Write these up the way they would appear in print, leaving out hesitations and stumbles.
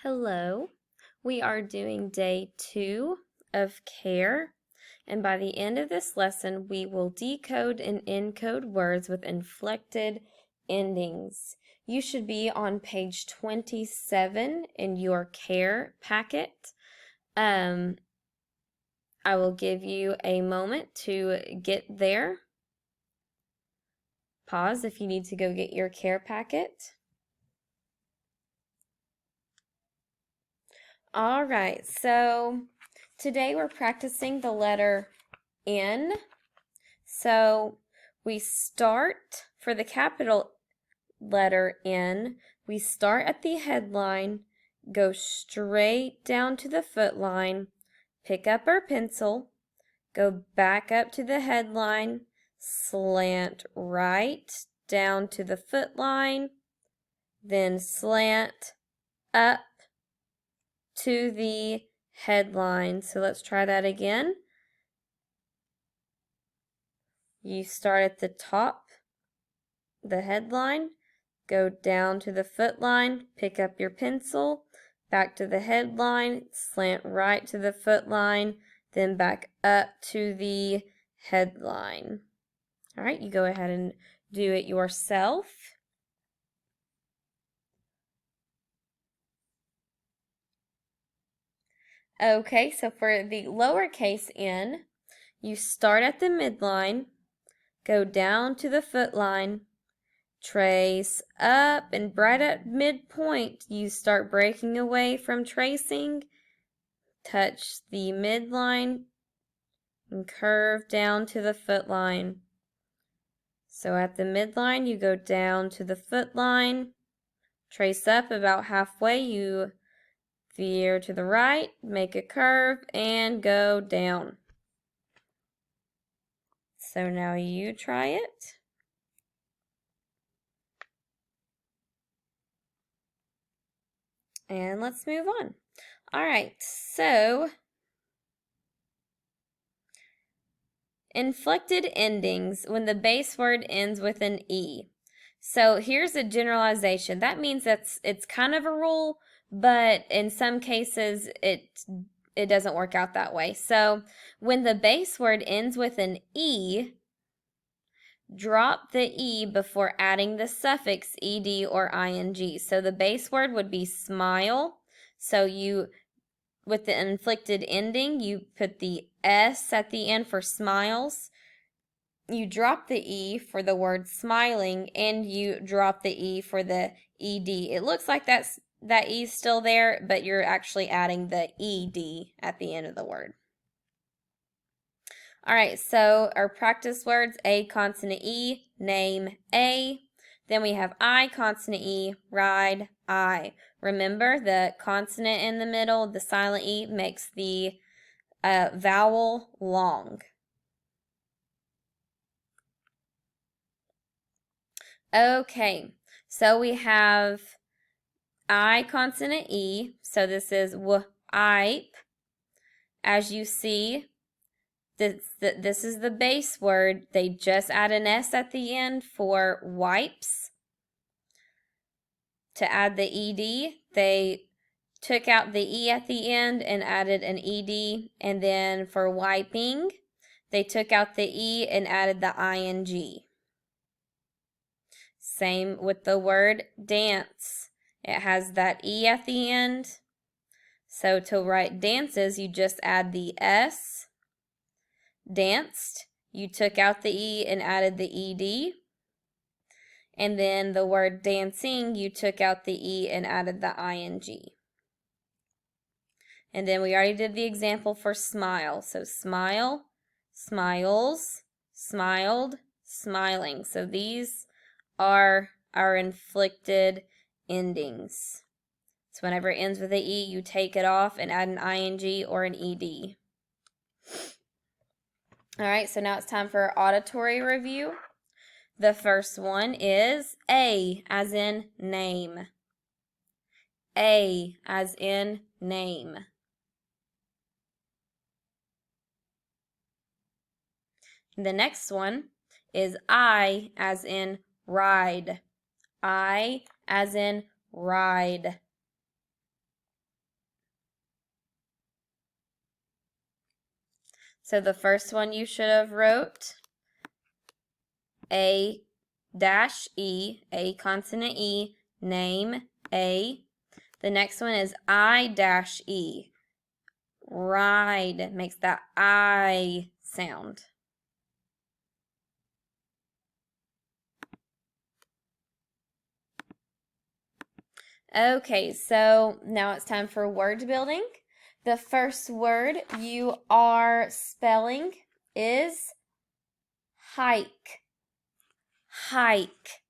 Hello, we are doing day 2 of care, and by the end of this lesson, we will decode and encode words with inflected endings. You should be on page 27 in your care packet. I will give you a moment to get there. Pause if you need to go get your care packet. All right, so today we're practicing the letter N. So we start for the capital letter N, we start at the headline, go straight down to the foot line, pick up our pencil, go back up to the headline, slant right down to the foot line, then slant up to the headline. So let's try that again. You start at the top, the headline, go down to the foot line, pick up your pencil, back to the headline, slant right to the foot line, then back up to the headline. All right, you go ahead and do it yourself. Okay, so for the lowercase n, you start at the midline, go down to the foot line, trace up, and right at midpoint, you start breaking away from tracing, touch the midline, and curve down to the foot line. So at the midline, you go down to the foot line, trace up about halfway, you veer to the right, make a curve, and go down. So now you try it. And let's move on. All right, so inflected endings when the base word ends with an E. So here's a generalization. That means it's kind of a rule, but in some cases it doesn't work out that way. So when the base word ends with an E, drop the E before adding the suffix ed or ing. So the base word would be smile. So with the inflected ending, you put the S at the end for smiles. You drop the E for the word smiling, and you drop the E for the ed. It looks like that E is still there, but you're actually adding the ed at the end of the word. All right, so our practice words, A consonant E, name A. Then we have I consonant E, ride I. Remember, the consonant in the middle, the silent E, makes the vowel long. Okay, so we have I consonant E, so this is w-ipe. As you see, this is the base word. They just add an S at the end for wipes. To add the ed, they took out the E at the end and added an ed. And then for wiping, they took out the E and added the ing. Same with the word dance. It has that E at the end. So to write dances, you just add the S. Danced, you took out the E and added the ed. And then the word dancing, you took out the E and added the ing. And then we already did the example for smile. So smile, smiles, smiled, smiling. So these are our inflected endings. So whenever it ends with an E, you take it off and add an ing or an ed. All right, so now it's time for our auditory review. The first one is A as in name. A as in name. The next one is I as in ride. I as in ride. So the first one you should have wrote A-E, A consonant E, name A. The next one is I-E, ride, makes that I sound. Okay, so now it's time for word building. The first word you are spelling is hike. Hike.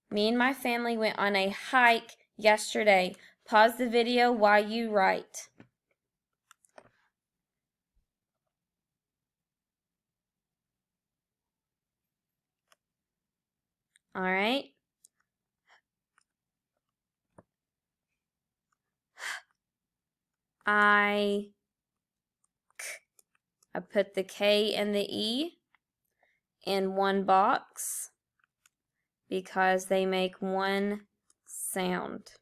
Me and my family went on a hike yesterday. Pause the video while you write. All right. I put the K and the E in one box because they make one sound.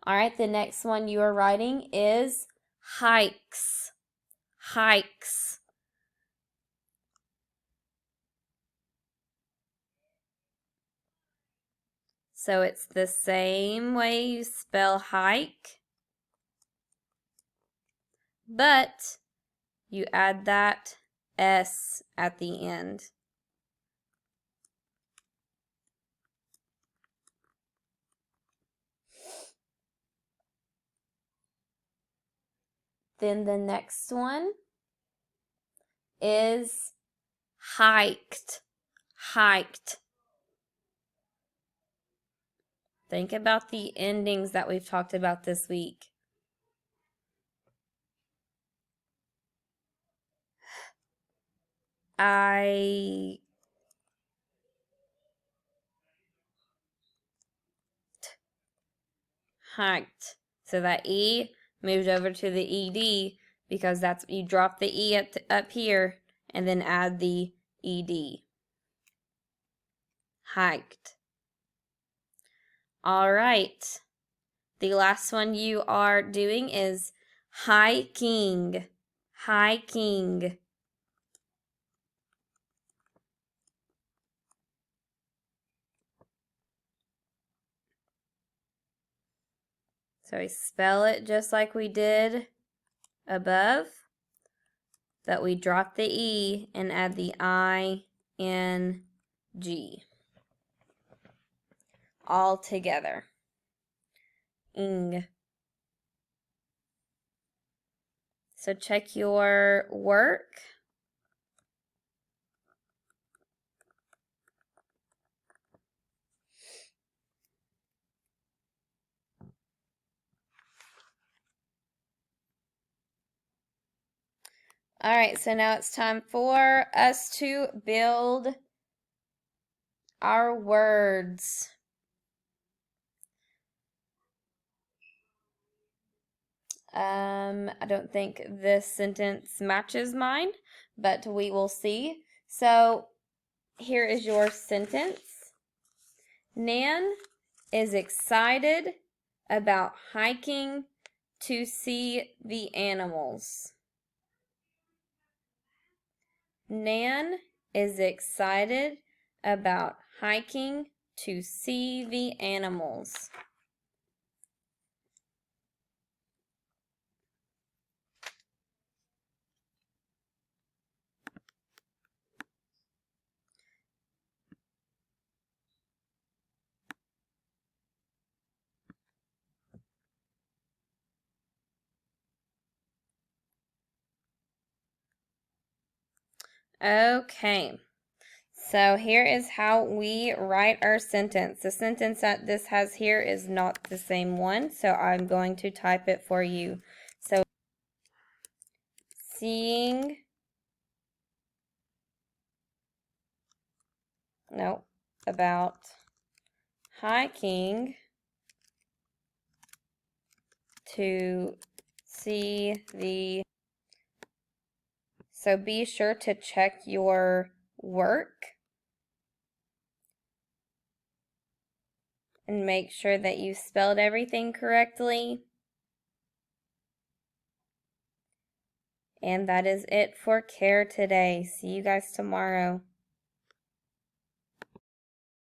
All right, the next one you are writing is hikes. Hikes. So it's the same way you spell hike, but you add that S at the end. Then the next one is hiked. Hiked. Think about the endings that we've talked about this week. Hiked. So that E moved over to the ED because that's, you drop the E up here and then add the ED. Hiked. All right. The last one you are doing is hiking. Hiking. So we spell it just like we did above, but we drop the E and add the I-N-G. All together. Ing. So check your work. All right, so now it's time for us to build our words. I don't think this sentence matches mine, but we will see. So here is your sentence. Nan is excited about hiking to see the animals. Nan is excited about hiking to see the animals. Okay, so here is how we write our sentence. The sentence that this has here is not the same one, so I'm going to type it for you. So, seeing, no, about hiking to see the, so be sure to check your work and make sure that you spelled everything correctly. And that is it for care today. See you guys tomorrow.